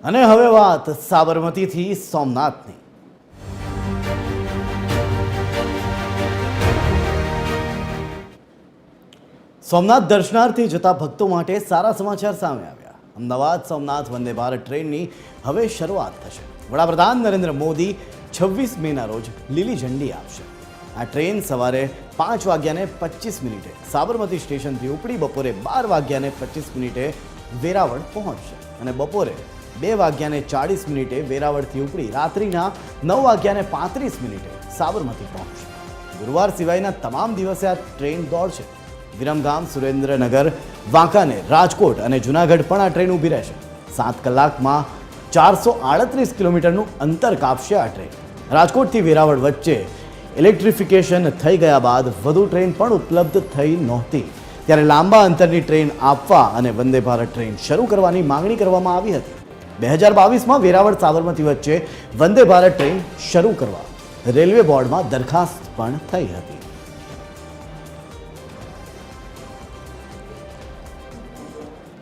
અને હવે વાત સાબરમતીથી સોમનાથની. સોમનાથ દર્શનાર્થે જતા ભક્તો માટે સારા સમાચાર સામે આવ્યા. અમદાવાદ સોમનાથ વંદે ભારત ટ્રેનની હવે શરૂઆત થશે. વડાપ્રધાન નરેન્દ્ર મોદી 26 મેના રોજ લીલી ઝંડી આપશે. આ ટ્રેન સવારે 5:25 સાબરમતી સ્ટેશનથી ઉપડી બપોરે 12:25 વેરાવળ પહોંચશે અને બપોરે 2:40 વેરાવળથી ઉપડી રાત્રિના 9:35 સાબરમતી પહોંચશે. ગુરુવાર સિવાયના તમામ દિવસે આ ટ્રેન દોડશે. વિરમગામ, સુરેન્દ્રનગર, વાંકાનેર, રાજકોટ અને જૂનાગઢ પણ આ ટ્રેન ઊભી રહેશે. 7 કલાકમાં 438 કિલોમીટરનું અંતર કાપશે આ ટ્રેન. રાજકોટથી વેરાવળ વચ્ચે ઇલેક્ટ્રિફિકેશન થઈ ગયા બાદ વધુ ટ્રેન પણ ઉપલબ્ધ થઈ નહોતી, ત્યારે લાંબા અંતરની ટ્રેન આપવા અને વંદે ભારત ટ્રેન શરૂ કરવાની માંગણી કરવામાં આવી હતી. 2022માં વેરાવળ સાબરમતી વચ્ચે વંદે ભારત ટ્રેન શરૂ કરવા રેલવે બોર્ડમાં દરખાસ્ત પણ થઈ હતી.